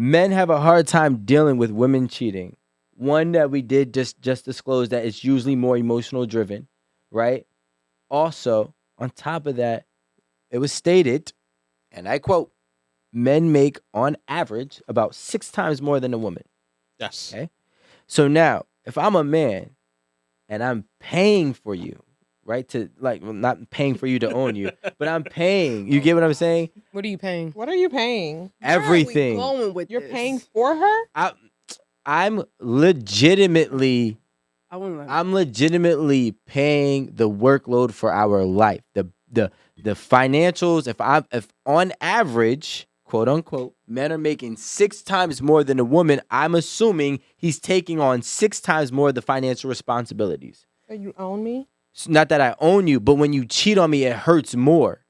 Men have a hard time dealing with women cheating. One that we did just disclose that it's usually more emotional driven, right? Also, on top of that, it was stated, and I quote, men make on average about 6 times more than a woman. Yes. Okay. So now, if I'm a man and I'm paying for you, right? To like, well, not paying for you to own you, but I'm paying. You get what I'm saying? What are you paying? What are you paying? Where are we Everything. going with You're this? paying for her? I'm legitimately I wouldn't let I'm legitimately paying the workload for our life. The financials, if on average, quote unquote, men are making 6 times more than a woman, I'm assuming he's taking on 6 times more of the financial responsibilities. So you own me? It's not that I own you, but when you cheat on me, it hurts more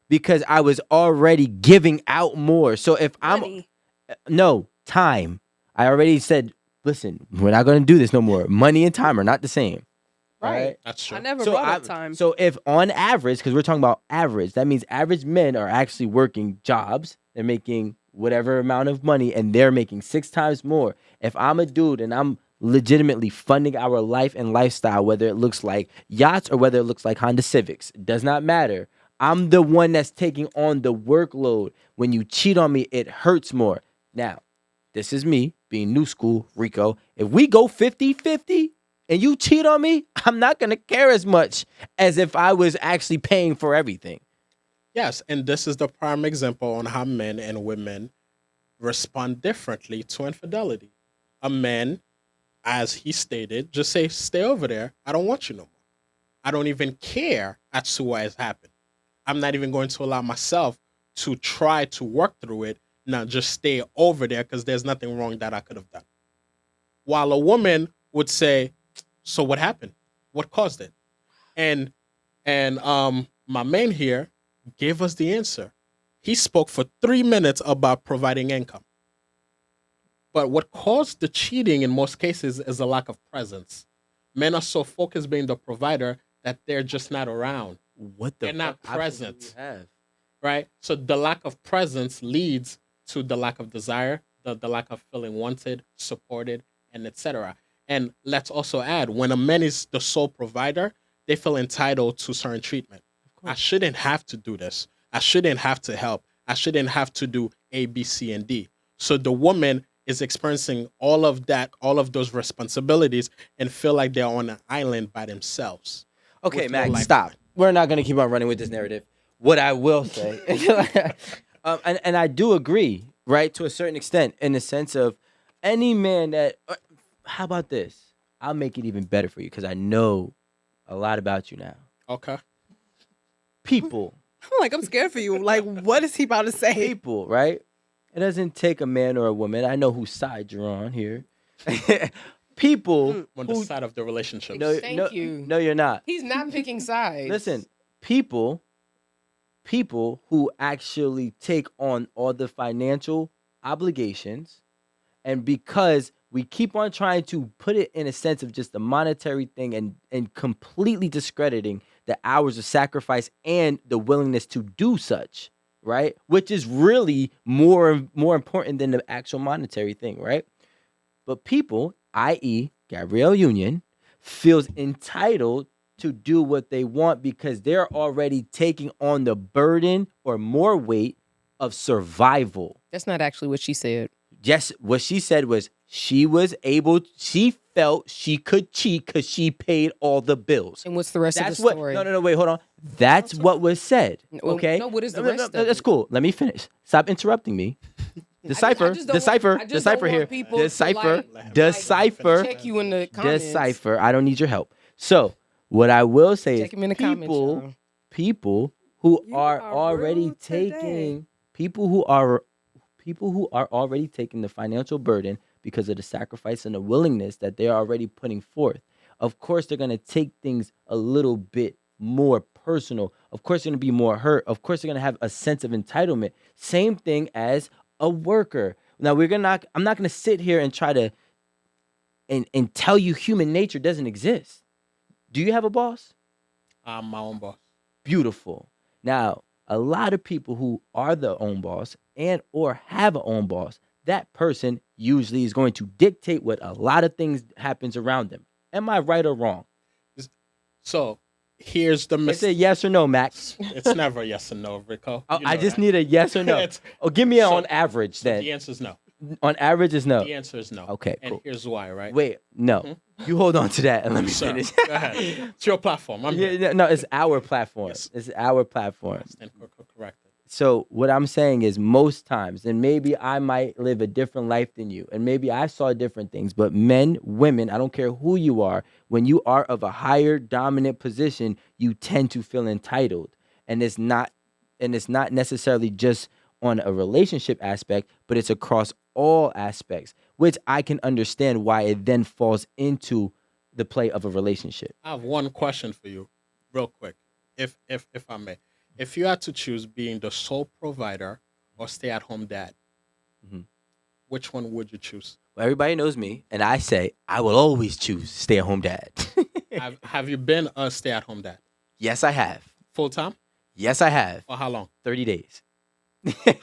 because I was already giving out more. So if money. no time, I already said, listen, we're not going to do this no more. Money and time are not the same. Right. That's true. I never So brought up time. So if on average, because we're talking about average, that means average men are actually working jobs. They're making whatever amount of money, and they're making 6 times more. If I'm a dude and I'm legitimately funding our life and lifestyle, whether it looks like yachts or whether it looks like Honda Civics, it does not matter. I'm the one that's taking on the workload. When you cheat on me, it hurts more. Now, this is me being new school, Rico. If we go 50-50 and you cheat on me, I'm not going to care as much as if I was actually paying for everything. Yes, and this is the prime example on how men and women respond differently to infidelity. A man, as he stated, just say, "Stay over there. I don't want you no more. I don't even care as to what has happened. I'm not even going to allow myself to try to work through it. Now just stay over there because there's nothing wrong that I could have done." While a woman would say, "So what happened? What caused it?" And my man here gave us the answer. He spoke for 3 minutes about providing income. But what caused the cheating in most cases is a lack of presence. Men are so focused being the provider that they're just not around, What the They're not fuck options do present. you have? right? So the lack of presence leads to the lack of desire, the lack of feeling wanted, supported, and etc. And let's also add, when a man is the sole provider, they feel entitled to certain treatment. I shouldn't have to do this. I shouldn't have to help. I shouldn't have to do A, B, C, and D. So the woman is experiencing all of that, all of those responsibilities, and feel like they're on an island by themselves. Okay, with no Max, life stop. line. We're not going to keep on running with this narrative. What I will say, and I do agree, right, to a certain extent, in the sense of any man that, how about this? I'll make it even better for you because I know a lot about you now. Okay. People, I'm like, I'm scared for you. Like, what is he about to say? people, right? It doesn't take a man or a woman. I know whose side you're on here. People On the who side of the relationship. no, Thank no, you. no, you're not. He's not picking sides. Listen, people who actually take on all the financial obligations, and because we keep on trying to put it in a sense of just a monetary thing and completely discrediting the hours of sacrifice and the willingness to do such, right, which is really more important than the actual monetary thing, right? But people, i.e., Gabrielle Union, feels entitled to do what they want because they're already taking on the burden or more weight of survival. That's not actually what she said. Yes, what she said was she felt she could cheat because she paid all the bills. And what's the rest That's of the what, story? no, wait, hold on. That's what was said, Well, okay? no, what is the No, rest of that's it? cool. Let me finish. Stop interrupting me. Decipher, I just don't want- decipher, I just decipher don't here. want people to, Decipher, like, decipher, check you in the comments. decipher. I don't need your help. So what I will say Check is him in the comments, people, y'all. people who You are are already rude today. taking people who are already taking the financial burden because of the sacrifice and the willingness that they're already putting forth. Of course, they're gonna take things a little bit more personal. Of course, they're gonna be more hurt. Of course, they're gonna have a sense of entitlement. Same thing as a worker. Now I'm not gonna sit here and try to and tell you human nature doesn't exist. Do you have a boss? I'm my own boss. Beautiful. Now, a lot of people who are their own boss and or have a own boss, that person usually is going to dictate what a lot of things happens around them. Am I right or wrong? So here's the It's a mistake. yes or no, Max. It's never yes or no, Rico. Oh, You I know just that. need a yes or no. It's- Oh, give me an so- on average So then. the answer is no. On average is no. The answer is no. Okay, And cool. here's why, right? Wait, no. Mhm. You hold on to that and let me Sir, finish. go ahead. It's your platform. I'm here. Yeah, no, it's our platform. Yes. It's our platform. Stand corrected. So what I'm saying is most times, and maybe I might live a different life than you, and maybe I saw different things, but men, women, I don't care who you are, when you are of a higher dominant position, you tend to feel entitled. And it's not necessarily just on a relationship aspect, but it's across all aspects, which I can understand why it then falls into the play of a relationship. I have one question for you, real quick, if I may. If you had to choose being the sole provider or stay-at-home dad, Mhm. which one would you choose? Well, everybody knows me, and I say I will always choose stay-at-home dad. Have you been a stay-at-home dad Yes, I have. full time? Yes, I have. For how long? 30 days.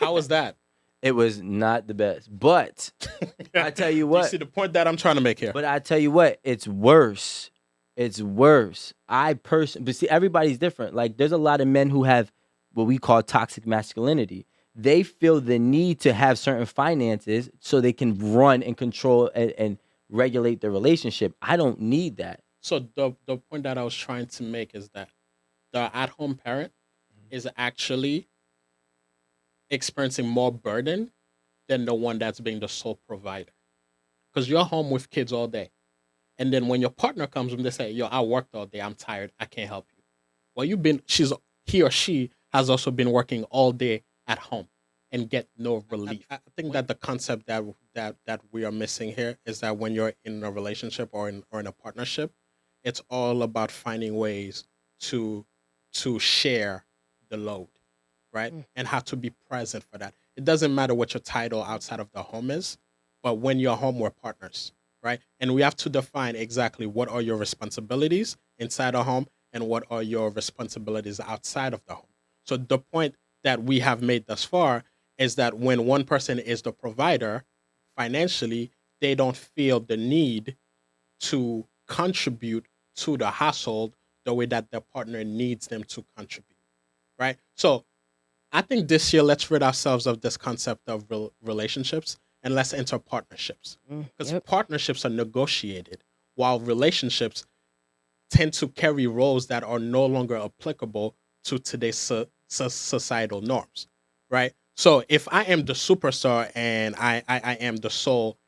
How was that? It was not the best, but I tell you You what. see the point that I'm trying to make here. But I tell you what, it's worse. It's worse. But see, everybody's different. Like, there's a lot of men who have what we call toxic masculinity. They feel the need to have certain finances so they can run and control and regulate the relationship. I don't need that. So the point that I was trying to make is that the at-home parent is actually experiencing more burden than the one that's being the sole provider. Because you're home with kids all day. And then when your partner comes home, they say, yo, I worked all day. I'm tired. I can't help you. Well, he or she has also been working all day at home and get no relief. I think that the concept that we are missing here is that when you're in a relationship or in a partnership, it's all about finding ways to share the load, right? And how to be present for that. It doesn't matter what your title outside of the home is, but when you're home, we're partners, right? And we have to define exactly what are your responsibilities inside a home and what are your responsibilities outside of the home. So the point that we have made thus far is that when one person is the provider financially, they don't feel the need to contribute to the household the way that their partner needs them to contribute, right? So I think this year, let's rid ourselves of this concept of relationships and let's enter partnerships. Because partnerships are negotiated, while relationships tend to carry roles that are no longer applicable to today's societal norms, right? So if I am the superstar and I am the sole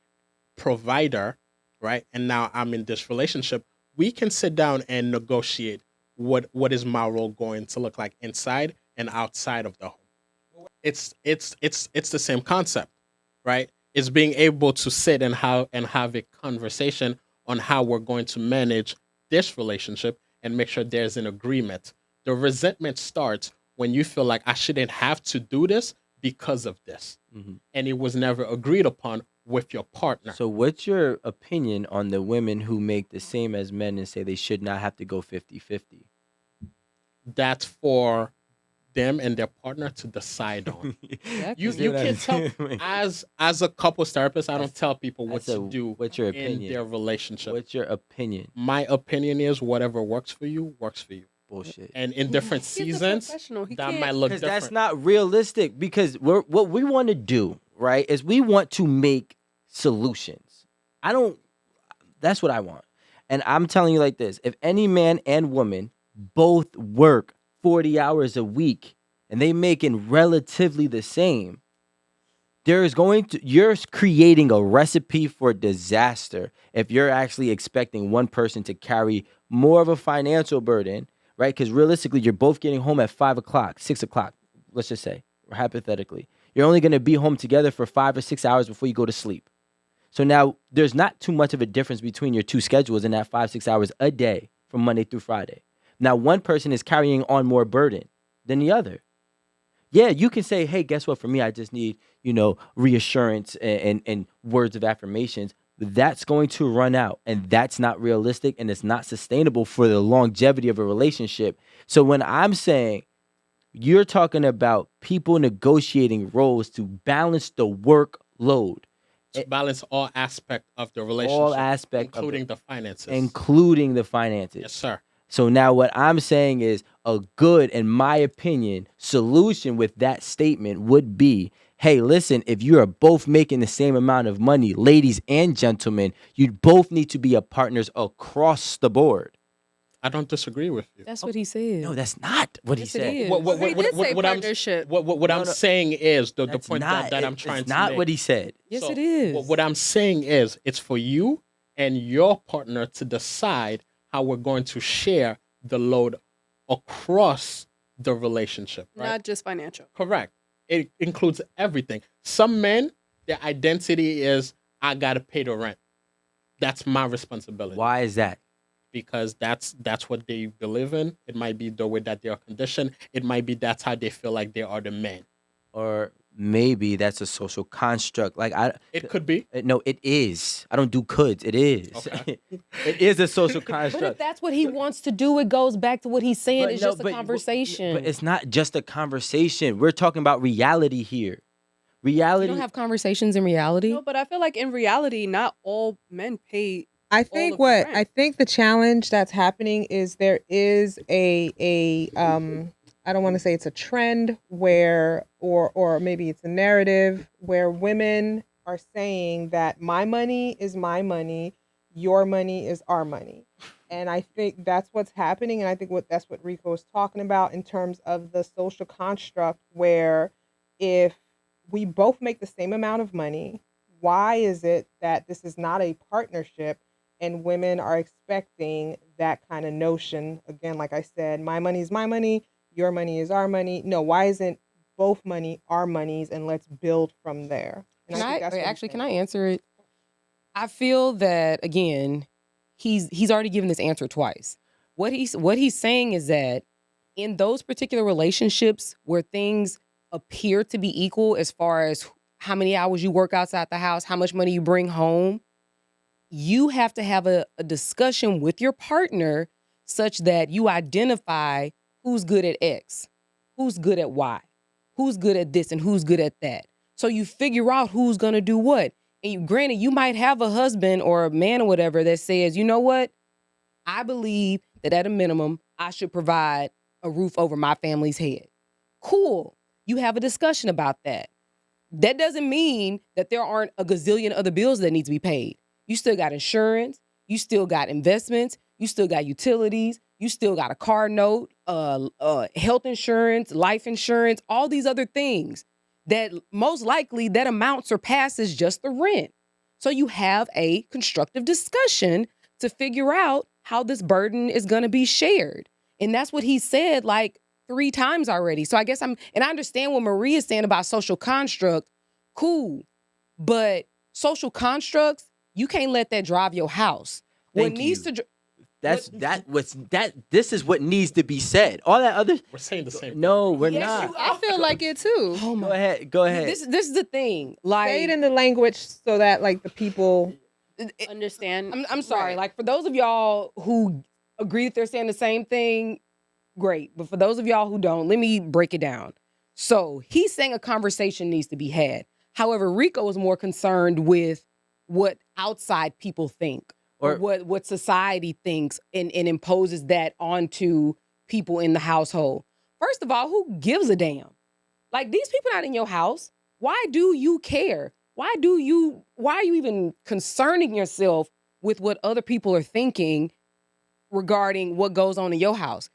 provider, right? And now I'm in this relationship, we can sit down and negotiate what is my role going to look like inside and outside of the home. It's the same concept, right? It's being able to sit and have a conversation on how we're going to manage this relationship and make sure there's an agreement. The resentment starts when you feel like I shouldn't have to do this because of this. And it was never agreed upon with your partner. So what's your opinion on the women who make the same as men and say they should not have to go 50-50? That's for them and their partner to decide on. You can't tell as a couples therapist, I don't tell people what to do What's your in opinion? their relationship. What's your opinion? My opinion is whatever works for you, works for you. Bullshit. And in different He's a seasons, professional. He that can't- might look Because different. that's not realistic. Because what we want to do, right, is we want to make solutions. That's what I want. And I'm telling you like this. If any man and woman both work 40 hours a week and they making relatively the same, you're creating a recipe for disaster if you're actually expecting one person to carry more of a financial burden, right? Because realistically, you're both getting home at 5 o'clock, 6 o'clock, let's just say, or hypothetically. You're only going to be home together for 5 or 6 hours before you go to sleep. So now there's not too much of a difference between your two schedules in that 5-6 hours a day from Monday through Friday. Now, one person is carrying on more burden than the other. Yeah, you can say, hey, guess what? For me, I just need, reassurance and words of affirmations. But that's going to run out, and that's not realistic, and it's not sustainable for the longevity of a relationship. So when I'm saying you're talking about people negotiating roles to balance the workload, to balance all aspect of the all relationship, aspect of including it, the finances. including the finances. Yes, sir. So now what I'm saying is a good, in my opinion, solution with that statement would be, hey, listen, if you are both making the same amount of money, ladies and gentlemen, you both need to be a partners across the board. I don't disagree with you. That's what he said. No, that's not what Yes, he it said. is. What, He did say I'm partnership. what No, I'm no. saying is the That's point not, that I'm trying it's to not make. what he said. Yes, So, it is. What I'm saying is, it's for you and your partner to decide how we're going to share the load across the relationship, right? Not just financial. Correct. It includes everything. Some men, their identity is, I gotta pay the rent. That's my responsibility. Why is that? Because that's what they believe in. It might be the way that they are conditioned. It might be that's how they feel like they are the man. Or maybe that's a social construct. Like It could be. no, it is. I don't do coulds. It is. Okay. It is a social But if construct. that's what he wants to do, it goes back to what he's saying. But It's no, just a but- conversation. But it's not just a conversation. We're talking about reality here. you Reality. don't have conversations in reality. No, but I feel like in reality, not all men pay. I of think the what rent. I think the challenge that's happening is there is a I don't want to say it's a trend where or maybe it's a narrative where women are saying that my money is my money, your money is our money. And I think that's what's happening, and I think that's what Rico is talking about in terms of the social construct where if we both make the same amount of money, why is it that this is not a partnership and women are expecting that kind of notion? Again, like I said, my money is my money, your money is our money. No, why isn't both money our monies, and let's build from there? And Can think I that's what he's actually? Can I saying. answer it? I feel that again, he's already given this answer twice. What he's saying is that in those particular relationships where things appear to be equal as far as how many hours you work outside the house, how much money you bring home, you have to have a discussion with your partner such that you identify who's good at X, who's good at Y, who's good at this, and who's good at that. So you figure out who's gonna do what. And granted, you might have a husband or a man or whatever that says, you know what? I believe that at a minimum, I should provide a roof over my family's head. Cool. You have a discussion about that. That doesn't mean that there aren't a gazillion other bills that need to be paid. You still got insurance. You still got investments. You still got utilities. You still got a car note, health insurance, life insurance, all these other things that most likely that amount surpasses just the rent. So you have a constructive discussion to figure out how this burden is going to be shared. And that's what he said like 3 times already. So I guess and I understand what Marie is saying about social construct. Cool. But social constructs, you can't let that drive your house. Thank you. This is what needs to be said. All that other. We're saying the same. No, we're Yes, not. you I feel like it too. Oh my. Go ahead. This is the thing. Like Say it in the language so that like the people. Understand? I'm sorry. Right. Like for those of y'all who agree that they're saying the same thing, great. But for those of y'all who don't, let me break it down. So he's saying a conversation needs to be had. However, Rico is more concerned with what outside people think or what society thinks and imposes that onto people in the household. First of all, who gives a damn? Like these people not in your house. Why do you care? Why are you even concerning yourself with what other people are thinking regarding what goes on in your house?